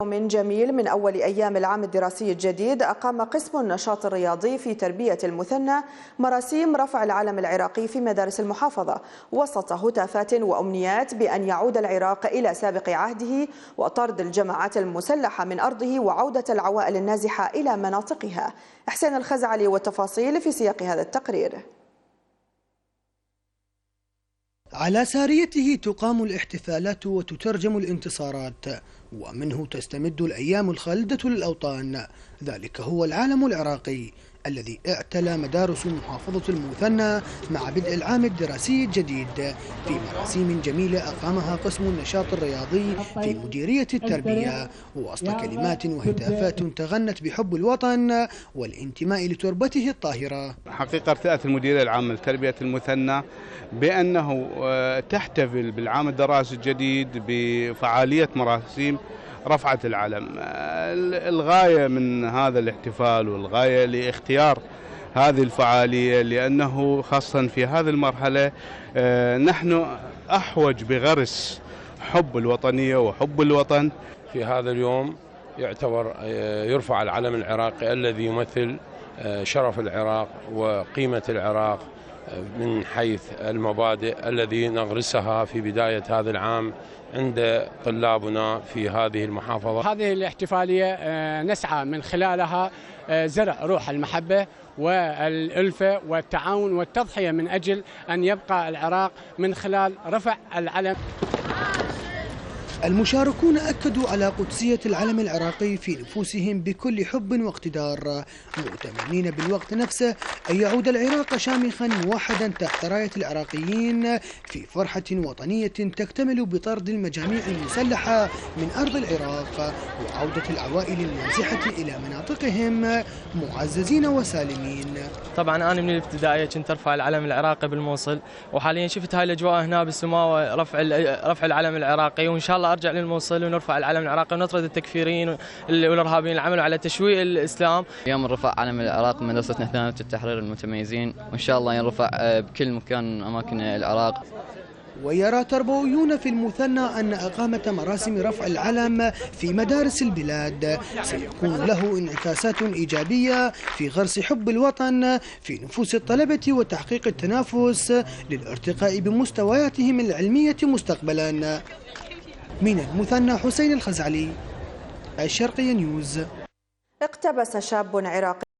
يوم جميل من أول أيام العام الدراسي الجديد، أقام قسم النشاط الرياضي في تربية المثنى مراسيم رفع العلم العراقي في مدارس المحافظة، وسط هتافات وأمنيات بأن يعود العراق إلى سابق عهده وطرد الجماعات المسلحة من أرضه وعودة العوائل النازحة إلى مناطقها. حسين الخزعلي والتفاصيل في سياق هذا التقرير. على ساريته تقام الاحتفالات وتترجم الانتصارات، ومنه تستمد الأيام الخالدة للأوطان. ذلك هو العالم العراقي الذي اعتلى مدارس محافظة المثنى مع بدء العام الدراسي الجديد في مراسيم جميلة أقامها قسم النشاط الرياضي في مديرية التربية، ووسط كلمات وهتافات تغنت بحب الوطن والانتماء لتربته الطاهرة. حقيقة ارتأت المديرية العامة لتربية المثنى بأنه تحتفل بالعام الدراسي الجديد بفعالية مراسيم رفعة العلم. الغاية من هذا الاحتفال والغاية لاختيار هذه الفعالية لأنه خاصة في هذه المرحلة نحن أحوج بغرس حب الوطنية وحب الوطن. في هذا اليوم يعتبر يرفع العلم العراقي الذي يمثل شرف العراق وقيمة العراق من حيث المبادئ الذي نغرسها في بداية هذا العام عند طلابنا في هذه المحافظة. هذه الاحتفالية نسعى من خلالها زرع روح المحبة والألفة والتعاون والتضحية من أجل أن يبقى العراق من خلال رفع العلم. المشاركون أكدوا على قدسية العلم العراقي في نفوسهم بكل حب واقتدار، مؤتمنين بالوقت نفسه أن يعود العراق شامخا موحدا تحت راية العراقيين في فرحة وطنية تكتمل بطرد المجاميع المسلحة من أرض العراق وعودة العوائل النازحة إلى مناطقهم معززين وسالمين. طبعا أنا من الابتدائية كنت أرفع العلم العراقي بالموصل، وحاليا شفت هاي الأجواء هنا بالسماوة رفع العلم العراقي، وإن شاء الله أرجع للموصل ونرفع العلم العراقي ونطرد التكفيريين والإرهابيين اللي عملوا على تشويه الإسلام. اليوم نرفع علم العراق من مدرستنا ثانوية التحرير المتميزين، وإن شاء الله ينرفع بكل مكان أماكن العراق. ويرى تربويون في المثنى أن إقامة مراسم رفع العلم في مدارس البلاد سيكون له انعكاسات إيجابية في غرس حب الوطن في نفوس الطلبة وتحقيق التنافس للارتقاء بمستوياتهم العلمية مستقبلا. من المثنى حسين الخزعلي، الشرقية نيوز. اقتبس شاب عراقي